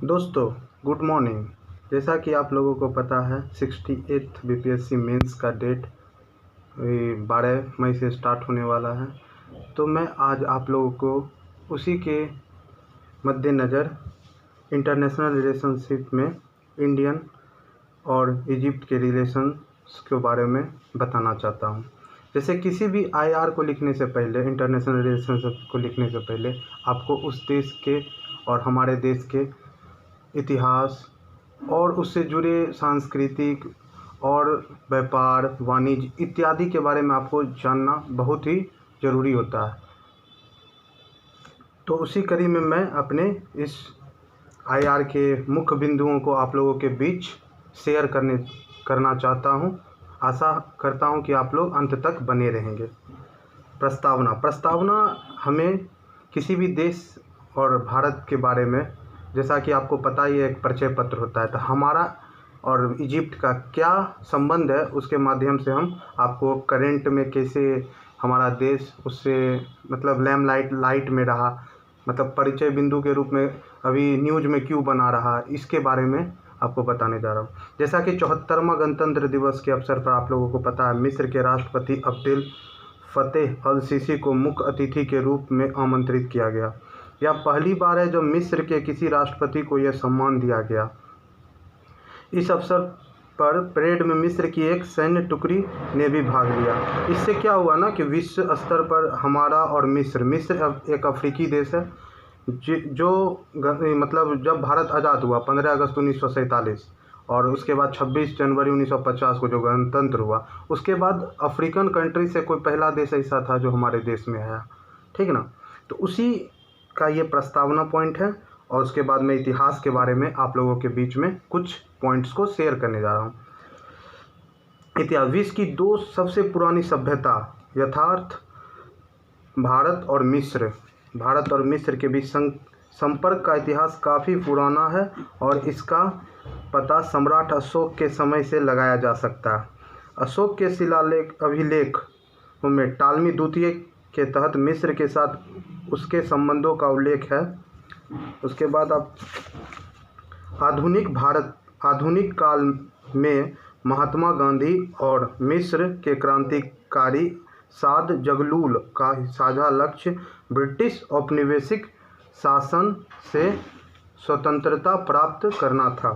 दोस्तों, good morning. जैसा कि आप लोगों को पता है 68th बीपीएससी मेंस का डेट 12 मई से स्टार्ट होने वाला है। तो मैं आज आप लोगों को उसी के मद्देनज़र इंटरनेशनल रिलेशनशिप में इंडियन और इजिप्ट के रिलेशंस के बारे में बताना चाहता हूँ। जैसे किसी भी आईआर को लिखने से पहले, इंटरनेशनल रिलेशनशिप को लिखने से पहले आपको उस देश के और हमारे देश के इतिहास और उससे जुड़े सांस्कृतिक और व्यापार, वाणिज्य इत्यादि के बारे में आपको जानना बहुत ही ज़रूरी होता है। तो उसी कड़ी में मैं अपने इस आईआर के मुख्य बिंदुओं को आप लोगों के बीच शेयर करना चाहता हूं। आशा करता हूं कि आप लोग अंत तक बने रहेंगे। प्रस्तावना हमें किसी भी देश और भारत के बारे में, जैसा कि आपको पता ही एक परिचय पत्र होता है, तो हमारा और इजिप्ट का क्या संबंध है उसके माध्यम से हम आपको करेंट में कैसे हमारा देश उससे मतलब लाइट में रहा, मतलब परिचय बिंदु के रूप में अभी न्यूज़ में क्यों बना रहा, इसके बारे में आपको बताने जा रहा हूँ। जैसा कि 74वां गणतंत्र दिवस के अवसर पर आप लोगों को पता है मिस्र के राष्ट्रपति अब्देल फतेह अल सीसी को मुख्य अतिथि के रूप में आमंत्रित किया गया। यह पहली बार है जब मिस्र के किसी राष्ट्रपति को यह सम्मान दिया गया। इस अवसर पर परेड में मिस्र की एक सैन्य टुकड़ी ने भी भाग लिया। इससे क्या हुआ ना कि विश्व स्तर पर हमारा और मिस्र एक अफ्रीकी देश है जो मतलब जब भारत आज़ाद हुआ 15 अगस्त 1947 और उसके बाद 26 जनवरी 1950 को जो गणतंत्र हुआ, उसके बाद अफ्रीकन कंट्री से कोई पहला देश ऐसा था जो हमारे देश में आया, ठीक है ना। तो उसी का ये प्रस्तावना पॉइंट है और उसके बाद मैं इतिहास के बारे में आप लोगों के बीच में कुछ पॉइंट्स को शेयर करने जा रहा हूँ। इतिहास विश्व की दो सबसे पुरानी सभ्यता यथार्थ भारत और मिस्र के बीच संपर्क का इतिहास काफ़ी पुराना है और इसका पता सम्राट अशोक के समय से लगाया जा सकता है। अशोक के अभिलेख में टालमी द्वितीय के तहत मिस्र के साथ उसके संबंधों का उल्लेख है। उसके बाद आप आधुनिक काल में महात्मा गांधी और मिस्र के क्रांतिकारी साद जगलूल का साझा लक्ष्य ब्रिटिश औपनिवेशिक शासन से स्वतंत्रता प्राप्त करना था।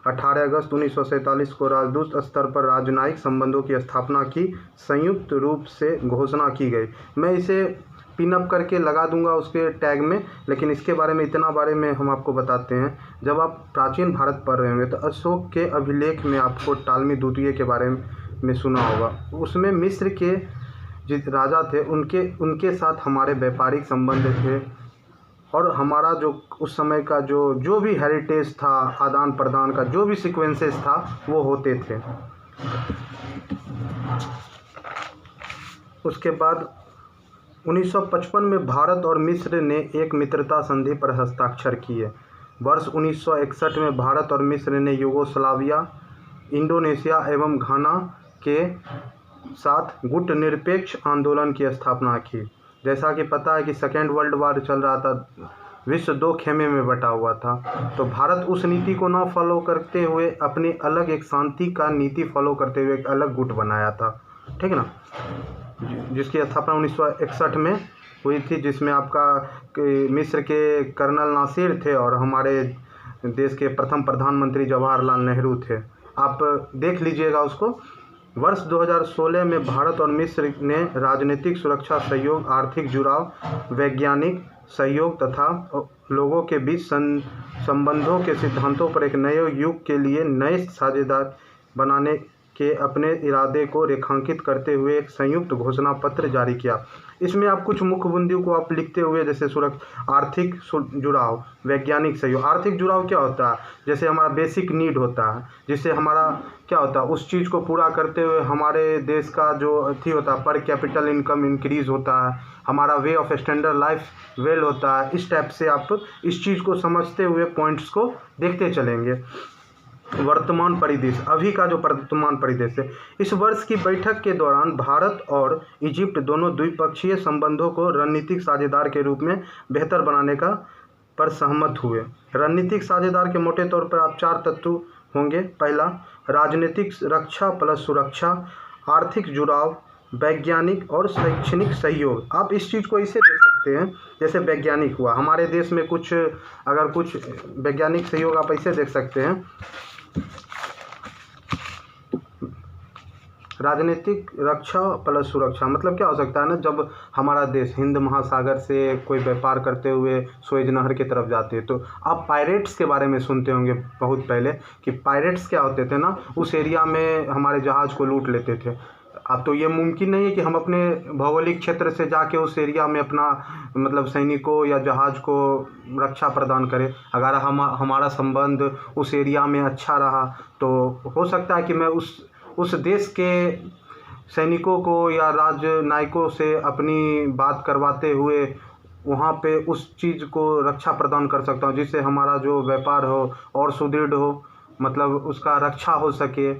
18 अगस्त 1947 को राजदूत स्तर पर राजनयिक संबंधों की स्थापना की संयुक्त रूप से घोषणा की गई। मैं इसे पिन अप करके लगा दूंगा उसके टैग में, लेकिन इसके बारे में इतना बारे में हम आपको बताते हैं। जब आप प्राचीन भारत पढ़ रहे होंगे तो अशोक के अभिलेख में आपको टालमी द्वितीय के बारे में सुना होगा। उसमें मिस्र के जिस राजा थे उनके साथ हमारे व्यापारिक संबंध थे और हमारा जो उस समय का जो भी हेरिटेज था, आदान प्रदान का जो भी सीक्वेंसेस था वो होते थे। उसके बाद 1955 में भारत और मिस्र ने एक मित्रता संधि पर हस्ताक्षर किए। वर्ष 1961 में भारत और मिस्र ने यूगोस्लाविया, इंडोनेशिया एवं घाना के साथ गुटनिरपेक्ष आंदोलन की स्थापना की। जैसा कि पता है कि सेकेंड वर्ल्ड वार चल रहा था, विश्व दो खेमे में बटा हुआ था, तो भारत उस नीति को ना फॉलो करते हुए अपनी अलग एक शांति का नीति फॉलो करते हुए एक अलग गुट बनाया था, ठीक है ना, जिसकी स्थापना 1961 में हुई थी, जिसमें आपका मिस्र के कर्नल नासिर थे और हमारे देश के प्रथम प्रधानमंत्री जवाहरलाल नेहरू थे। आप देख लीजिएगा उसको। वर्ष 2016 में भारत और मिस्र ने राजनीतिक सुरक्षा सहयोग, आर्थिक जुड़ाव, वैज्ञानिक सहयोग तथा लोगों के बीच संबंधों के सिद्धांतों पर एक नए युग के लिए नए साझेदार बनाने के अपने इरादे को रेखांकित करते हुए एक संयुक्त घोषणा पत्र जारी किया। इसमें आप कुछ मुख्य बिंदु को आप लिखते हुए, जैसे आर्थिक जुड़ाव, वैज्ञानिक सहयोग। आर्थिक जुड़ाव क्या होता है? जैसे हमारा बेसिक नीड होता है, जिससे हमारा क्या होता है, उस चीज़ को पूरा करते हुए हमारे देश का जो अथी होता है, पर कैपिटल इनकम इंक्रीज होता है, हमारा way of standard life well होता है। इस टाइप से आप इस चीज़ को समझते हुए पॉइंट्स को देखते चलेंगे। वर्तमान परिदृश्य, अभी का जो वर्तमान परिदृश्य है, इस वर्ष की बैठक के दौरान भारत और इजिप्ट दोनों द्विपक्षीय संबंधों को रणनीतिक साझेदार के रूप में बेहतर बनाने का पर सहमत हुए। रणनीतिक साझेदार के मोटे तौर पर आप 4 तत्व होंगे। पहला, राजनीतिक रक्षा प्लस सुरक्षा, आर्थिक जुड़ाव, वैज्ञानिक और शैक्षणिक सहयोग। आप इस चीज़ को इसे देख सकते हैं, जैसे वैज्ञानिक हुआ हमारे देश में कुछ वैज्ञानिक सहयोग आप ऐसे देख सकते हैं। राजनीतिक रक्षा प्लस सुरक्षा मतलब क्या हो सकता है ना, जब हमारा देश हिंद महासागर से कोई व्यापार करते हुए सुएज नहर की तरफ जाते हैं, तो आप पायरेट्स के बारे में सुनते होंगे बहुत पहले कि पायरेट्स क्या होते थे ना, उस एरिया में हमारे जहाज़ को लूट लेते थे। अब तो ये मुमकिन नहीं है कि हम अपने भौगोलिक क्षेत्र से जाके उस एरिया में अपना मतलब सैनिकों या जहाज़ को रक्षा प्रदान करें। अगर हमारा संबंध उस एरिया में अच्छा रहा तो हो सकता है कि मैं उस देश के सैनिकों को या राजनयिकों से अपनी बात करवाते हुए वहाँ पे उस चीज़ को रक्षा प्रदान कर सकता हूँ, जिससे हमारा जो व्यापार हो और सुदृढ़ हो, मतलब उसका रक्षा हो सके।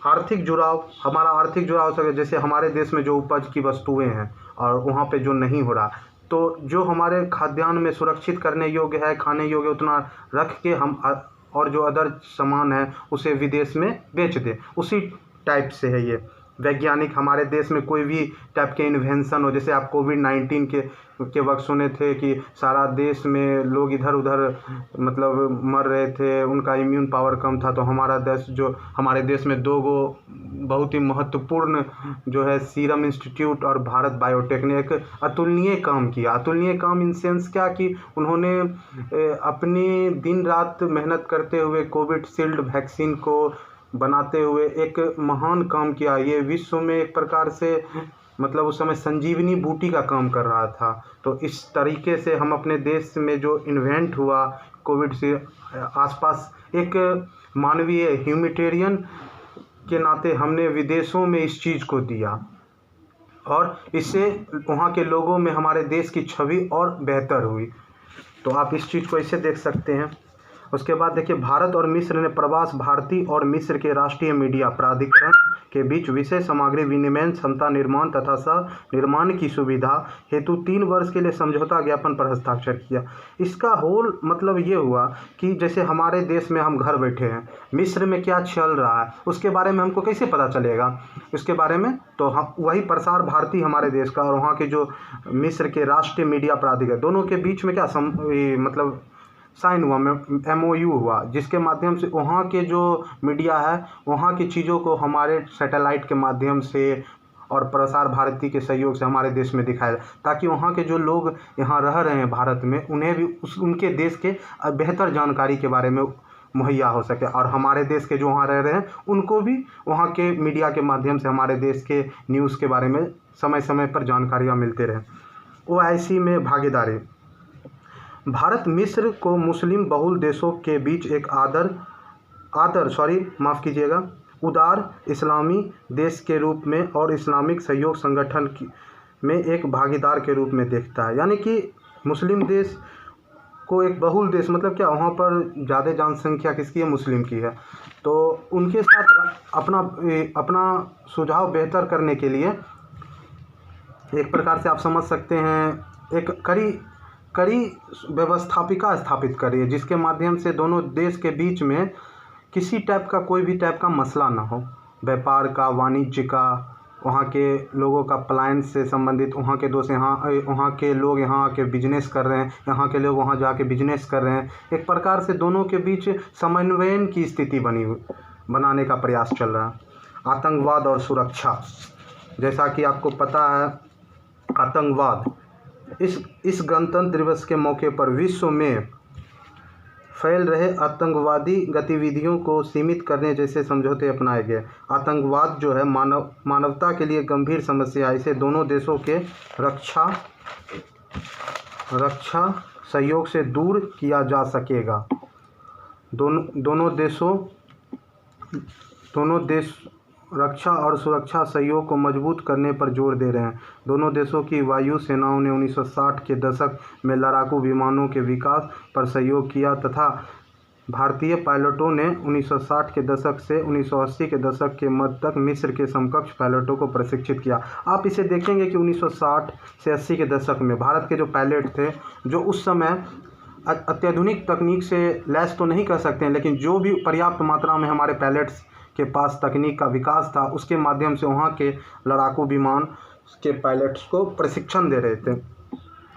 आर्थिक जुड़ाव, हमारा आर्थिक जुड़ाव हो सके, जैसे हमारे देश में जो उपज की वस्तुएं हैं और वहाँ पे जो नहीं हो रहा, तो जो हमारे खाद्यान्न में सुरक्षित करने योग्य है, खाने योग्य, उतना रख के हम और जो अदर सामान है उसे विदेश में बेच दें, उसी टाइप से है ये। वैज्ञानिक, हमारे देश में कोई भी टाइप के इन्वेंशन हो, जैसे आप कोविड-19 के वक्त सुने थे कि सारा देश में लोग इधर उधर मतलब मर रहे थे, उनका इम्यून पावर कम था, तो हमारे देश में 2 बहुत ही महत्वपूर्ण जो है सीरम इंस्टीट्यूट और भारत बायोटेक ने एक अतुलनीय काम किया। अतुलनीय काम इन सेंस क्या कि उन्होंने अपनी दिन रात मेहनत करते हुए कोविशील्ड वैक्सीन को बनाते हुए एक महान काम किया। ये विश्व में एक प्रकार से मतलब उस समय संजीवनी बूटी का काम कर रहा था। तो इस तरीके से हम अपने देश में जो इन्वेंट हुआ कोविड से आसपास, एक मानवीय ह्यूमैनिटेरियन के नाते हमने विदेशों में इस चीज़ को दिया और इससे वहाँ के लोगों में हमारे देश की छवि और बेहतर हुई। तो आप इस चीज़ को ऐसे देख सकते हैं। उसके बाद देखिए, भारत और मिस्र ने प्रवास भारती और मिस्र के राष्ट्रीय मीडिया प्राधिकरण के बीच विषय सामग्री विनिमय, क्षमता निर्माण तथा सह निर्माण की सुविधा हेतु 3 वर्ष के लिए समझौता ज्ञापन पर हस्ताक्षर किया। इसका होल मतलब ये हुआ कि जैसे हमारे देश में हम घर बैठे हैं, मिस्र में क्या चल रहा है उसके बारे में हमको कैसे पता चलेगा, इसके बारे में तो हम वही प्रसार भारती हमारे देश का और वहाँ के जो मिस्र के राष्ट्रीय मीडिया प्राधिकरण, दोनों के बीच में क्या मतलब साइन हुआ, MOU हुआ, जिसके माध्यम से वहाँ के जो मीडिया है वहाँ की चीज़ों को हमारे सैटेलाइट के माध्यम से और प्रसार भारती के सहयोग से हमारे देश में दिखाया, ताकि वहाँ के जो लोग यहाँ रह रहे हैं भारत में, उन्हें भी उनके देश के बेहतर जानकारी के बारे में मुहैया हो सके, और हमारे देश के जो वहाँ रह रहे हैं उनको भी वहाँ के मीडिया के माध्यम से हमारे देश के न्यूज़ के बारे में समय समय पर जानकारियाँ मिलते रहें। OIC में भागीदारी, भारत मिस्र को मुस्लिम बहुल देशों के बीच एक उदार इस्लामी देश के रूप में और इस्लामिक सहयोग संगठन में एक भागीदार के रूप में देखता है। यानी कि मुस्लिम देश को एक बहुल देश मतलब क्या, वहाँ पर ज़्यादा जनसंख्या किसकी है, मुस्लिम की है, तो उनके साथ अपना सुझाव बेहतर करने के लिए एक प्रकार से आप समझ सकते हैं एक कड़ी व्यवस्थापिका स्थापित करिए, जिसके माध्यम से दोनों देश के बीच में किसी टाइप का कोई भी टाइप का मसला ना हो, व्यापार का, वाणिज्य का, वहाँ के लोगों का पलायन से संबंधित, वहाँ के दोस्त वहाँ के लोग यहाँ आके बिजनेस कर रहे हैं, यहाँ के लोग वहाँ जाके बिजनेस कर रहे हैं, एक प्रकार से दोनों के बीच समन्वयन की स्थिति बनाने का प्रयास चल रहा है। आतंकवाद और सुरक्षा, जैसा कि आपको पता है आतंकवाद इस गणतंत्र दिवस के मौके पर विश्व में फैल रहे आतंकवादी गतिविधियों को सीमित करने जैसे समझौते अपनाए गए। आतंकवाद जो है मानवता के लिए गंभीर समस्या है, इसे दोनों देशों के रक्षा सहयोग से दूर किया जा सकेगा। दोनों देश रक्षा और सुरक्षा सहयोग को मजबूत करने पर जोर दे रहे हैं। दोनों देशों की वायु सेनाओं ने 1960 के दशक में लड़ाकू विमानों के विकास पर सहयोग किया तथा भारतीय पायलटों ने 1960 के दशक से 1980 के दशक के मध्य तक मिस्र के समकक्ष पायलटों को प्रशिक्षित किया। आप इसे देखेंगे कि 1960 से 80 के दशक में भारत के जो पायलट थे, जो उस समय अत्याधुनिक तकनीक से लैस तो नहीं कर सकते हैं, लेकिन जो भी पर्याप्त मात्रा में हमारे पायलट्स के पास तकनीक का विकास था उसके माध्यम से वहाँ के लड़ाकू विमान के पायलट्स को प्रशिक्षण दे रहे थे।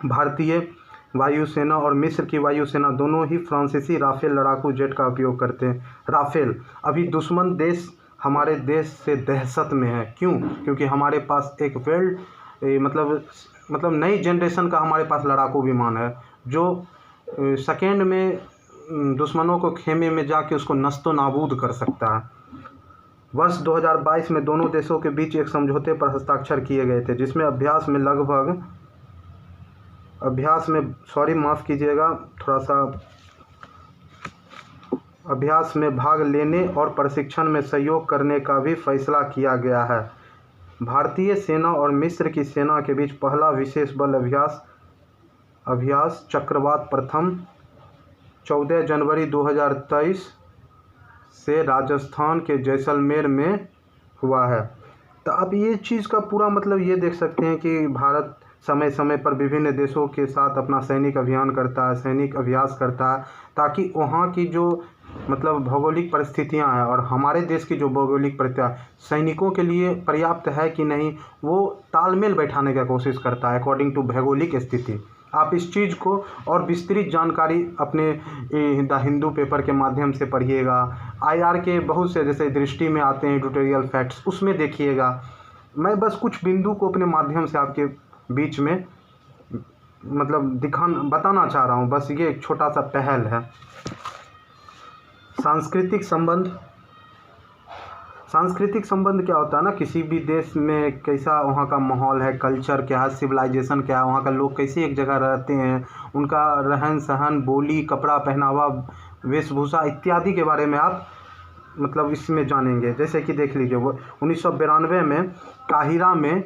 भारतीय वायुसेना और मिस्र की वायुसेना दोनों ही फ्रांसीसी राफेल लड़ाकू जेट का उपयोग करते हैं। राफेल अभी दुश्मन देश हमारे देश से दहशत में है। क्यों? क्योंकि हमारे पास एक मतलब नई जनरेशन का हमारे पास लड़ाकू विमान है जो सेकेंड में दुश्मनों को खेमे में जाके उसको नस्तो नाबूद कर सकता है। वर्ष 2022 में दोनों देशों के बीच एक समझौते पर हस्ताक्षर किए गए थे, जिसमें अभ्यास में भाग लेने और प्रशिक्षण में सहयोग करने का भी फैसला किया गया है। भारतीय सेना और मिस्र की सेना के बीच पहला विशेष बल अभ्यास चक्रवात प्रथम 14 जनवरी 2023 से राजस्थान के जैसलमेर में हुआ है। तो अब ये चीज़ का पूरा मतलब ये देख सकते हैं कि भारत समय समय पर विभिन्न देशों के साथ अपना सैनिक अभियान करता है, सैनिक अभ्यास करता है, ताकि वहाँ की जो मतलब भौगोलिक परिस्थितियाँ हैं और हमारे देश की जो भौगोलिक परिस्थितियाँ सैनिकों के लिए पर्याप्त है कि नहीं, वो तालमेल बैठाने का कोशिश करता है अकॉर्डिंग टू भौगोलिक स्थिति। आप इस चीज़ को और विस्तृत जानकारी अपने द हिंदू पेपर के माध्यम से पढ़िएगा। IR के बहुत से जैसे दृष्टि में आते हैं एडिटोरियल फैक्ट्स, उसमें देखिएगा। मैं बस कुछ बिंदु को अपने माध्यम से आपके बीच में मतलब बताना चाह रहा हूँ। बस ये एक छोटा सा पहल है। सांस्कृतिक संबंध क्या होता है ना, किसी भी देश में कैसा वहाँ का माहौल है, कल्चर क्या है, सिविलाइजेशन क्या है, वहाँ का लोग कैसे एक जगह रहते हैं, उनका रहन सहन, बोली, कपड़ा पहनावा, वेशभूषा इत्यादि के बारे में आप मतलब इसमें जानेंगे। जैसे कि देख लीजिए, वो 1992 में काहिरा में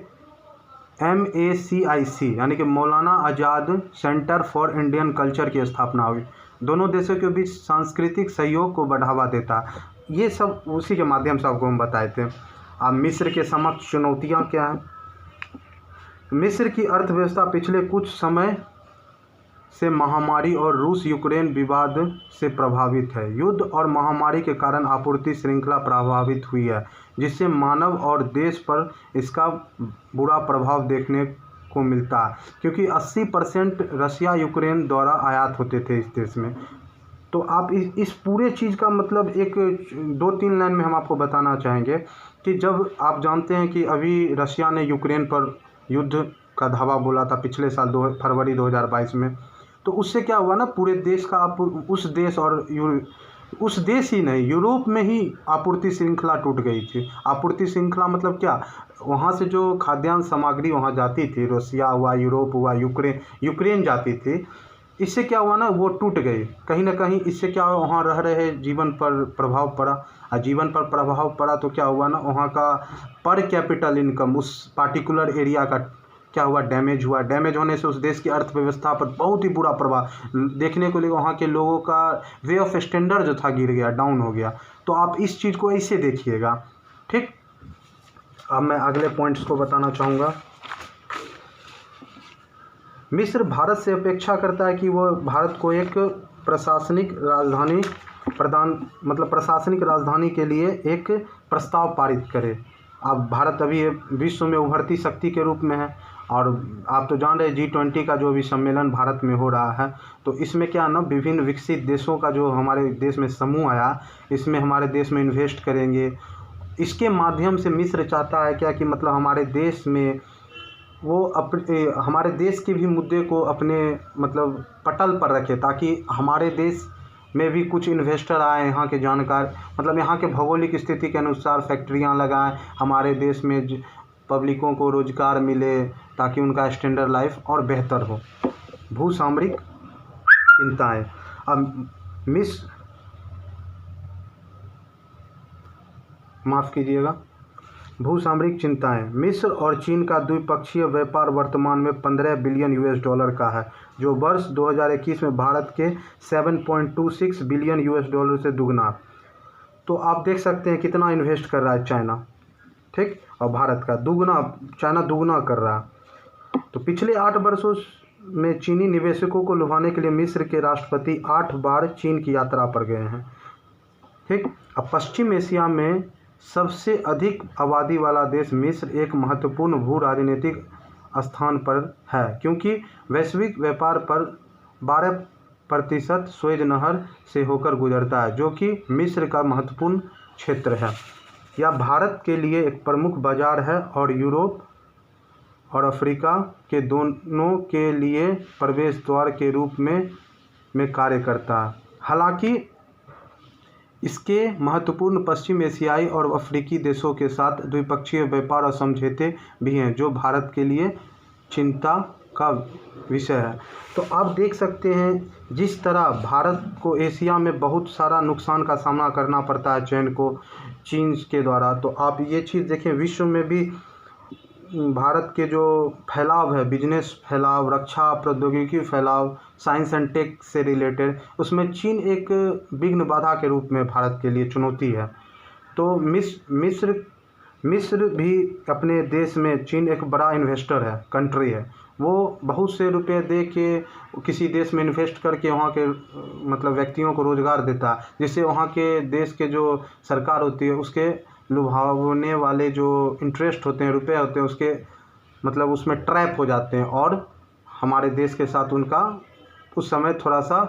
MACIC यानी कि मौलाना आज़ाद सेंटर फॉर इंडियन कल्चर की स्थापना हुई। दोनों देशों के बीच सांस्कृतिक सहयोग को बढ़ावा देता। ये सब उसी के माध्यम से आपको हम बताए थे। अब मिस्र के समक्ष चुनौतियाँ क्या हैं? मिस्र की अर्थव्यवस्था पिछले कुछ समय से महामारी और रूस यूक्रेन विवाद से प्रभावित है। युद्ध और महामारी के कारण आपूर्ति श्रृंखला प्रभावित हुई है, जिससे मानव और देश पर इसका बुरा प्रभाव देखने को मिलता है, क्योंकि 80% रशिया यूक्रेन द्वारा आयात होते थे इस देश में। तो आप इस पूरे चीज़ का मतलब एक 2-3 लाइन में हम आपको बताना चाहेंगे कि जब आप जानते हैं कि अभी रशिया ने यूक्रेन पर युद्ध का धावा बोला था पिछले साल फरवरी 2022 में, तो उससे क्या हुआ ना, पूरे देश का उस देश ही नहीं, यूरोप में ही आपूर्ति श्रृंखला टूट गई थी। आपूर्ति श्रृंखला मतलब क्या, वहाँ से जो खाद्यान्न सामग्री वहाँ जाती थी, रशिया हुआ, यूरोप हुआ, यूक्रेन जाती थी, इससे क्या हुआ ना, वो टूट गई कहीं ना कहीं। इससे क्या हुआ, वहाँ रह रहे जीवन पर प्रभाव पड़ा, और जीवन पर प्रभाव पड़ा तो क्या हुआ ना, वहाँ का पर कैपिटल इनकम उस पार्टिकुलर एरिया का क्या हुआ, डैमेज हुआ। डैमेज होने से उस देश की अर्थव्यवस्था पर बहुत ही बुरा प्रभाव देखने को लगा। वहाँ के लोगों का वे ऑफ स्टैंडर्ड जो था गिर गया, डाउन हो गया। तो आप इस चीज़ को ऐसे देखिएगा, ठीक। अब मैं अगले पॉइंट्स को बताना चाहूँगा। मिस्र भारत से अपेक्षा करता है कि वो भारत को एक प्रशासनिक राजधानी के लिए एक प्रस्ताव पारित करे। अब भारत अभी विश्व में उभरती शक्ति के रूप में है, और आप तो जान रहे हैं G20 का जो भी सम्मेलन भारत में हो रहा है, तो इसमें क्या ना, विभिन्न विकसित देशों का जो हमारे देश में समूह आया, इसमें हमारे देश में इन्वेस्ट करेंगे। इसके माध्यम से मिस्र चाहता है क्या कि मतलब हमारे देश में वो हमारे देश के भी मुद्दे को अपने मतलब पटल पर रखे, ताकि हमारे देश में भी कुछ इन्वेस्टर आए, यहाँ के जानकार, मतलब यहाँ के भौगोलिक स्थिति के अनुसार फैक्ट्रियाँ लगाएं, हमारे देश में पब्लिकों को रोजगार मिले, ताकि उनका स्टैंडर्ड लाइफ और बेहतर हो। भूसामरिक चिंताएं। अब भूसामरिक चिंताएं। मिस्र और चीन का द्विपक्षीय व्यापार वर्तमान में $15 बिलियन का है, जो वर्ष 2021 में भारत के $7.26 बिलियन से दुगना। तो आप देख सकते हैं कितना इन्वेस्ट कर रहा है चाइना, ठीक, और भारत का दुगना, चाइना दुगना कर रहा है। तो पिछले 8 वर्षों में चीनी निवेशकों को लुभाने के लिए मिस्र के राष्ट्रपति 8 बार चीन की यात्रा पर गए हैं। ठीक। अब पश्चिम एशिया में सबसे अधिक आबादी वाला देश मिस्र एक महत्वपूर्ण भू राजनीतिक स्थान पर है, क्योंकि वैश्विक व्यापार पर 12% सुएज नहर से होकर गुजरता है, जो कि मिस्र का महत्वपूर्ण क्षेत्र है। यह भारत के लिए एक प्रमुख बाजार है और यूरोप और अफ्रीका के दोनों के लिए प्रवेश द्वार के रूप में कार्य करता है। हालांकि इसके महत्वपूर्ण पश्चिम एशियाई और अफ्रीकी देशों के साथ द्विपक्षीय व्यापार और समझौते भी हैं, जो भारत के लिए चिंता का विषय है। तो आप देख सकते हैं जिस तरह भारत को एशिया में बहुत सारा नुकसान का सामना करना पड़ता है चीन के द्वारा। तो आप ये चीज़ देखें, विश्व में भी भारत के जो फैलाव है, बिजनेस फैलाव, रक्षा प्रौद्योगिकी फैलाव, साइंस एंड टेक से रिलेटेड, उसमें चीन एक विघ्न बाधा के रूप में भारत के लिए चुनौती है। तो मिस्र भी अपने देश में, चीन एक बड़ा इन्वेस्टर है, कंट्री है, वो बहुत से रुपए दे के किसी देश में इन्वेस्ट करके वहाँ के मतलब व्यक्तियों को रोज़गार देता है, जिससे वहाँ के देश के जो सरकार होती है उसके लुभावने वाले जो इंटरेस्ट होते हैं, रुपए होते हैं, उसके मतलब उसमें ट्रैप हो जाते हैं और हमारे देश के साथ उनका उस समय थोड़ा सा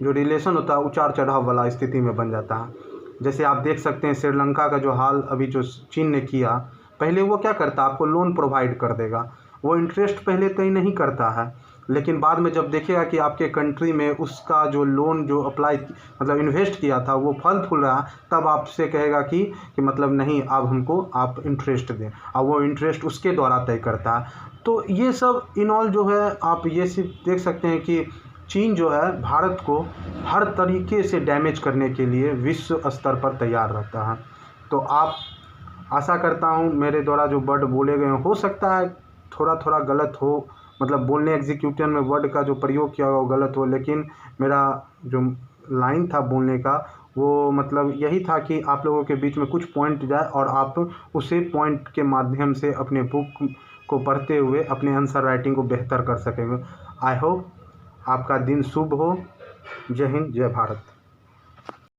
जो रिलेशन होता है उतार चढ़ाव वाला स्थिति में बन जाता है। जैसे आप देख सकते हैं श्रीलंका का जो हाल अभी जो चीन ने किया, पहले वो क्या करता है, आपको लोन प्रोवाइड कर देगा, वो इंटरेस्ट पहले तो ही नहीं करता है, लेकिन बाद में जब देखेगा कि आपके कंट्री में उसका जो लोन जो अप्लाई मतलब इन्वेस्ट किया था वो फल फूल रहा, तब आपसे कहेगा कि मतलब नहीं, अब हमको आप इंटरेस्ट दें, और वो इंटरेस्ट उसके द्वारा तय करता है। तो ये सब इन ऑल जो है आप ये सिर्फ देख सकते हैं कि चीन जो है भारत को हर तरीके से डैमेज करने के लिए विश्व स्तर पर तैयार रहता है। तो आप आशा करता हूँ मेरे द्वारा जो वर्ड बोले गए, हो सकता है थोड़ा थोड़ा गलत हो, मतलब बोलने एग्जीक्यूटिव में वर्ड का जो प्रयोग किया वो गलत हो, लेकिन मेरा जो लाइन था बोलने का वो मतलब यही था कि आप लोगों के बीच में कुछ पॉइंट जाए और आप उसी पॉइंट के माध्यम से अपने बुक को पढ़ते हुए अपने आंसर राइटिंग को बेहतर कर सकेंगे। आई होप आपका दिन शुभ हो। जय हिंद, जय भारत।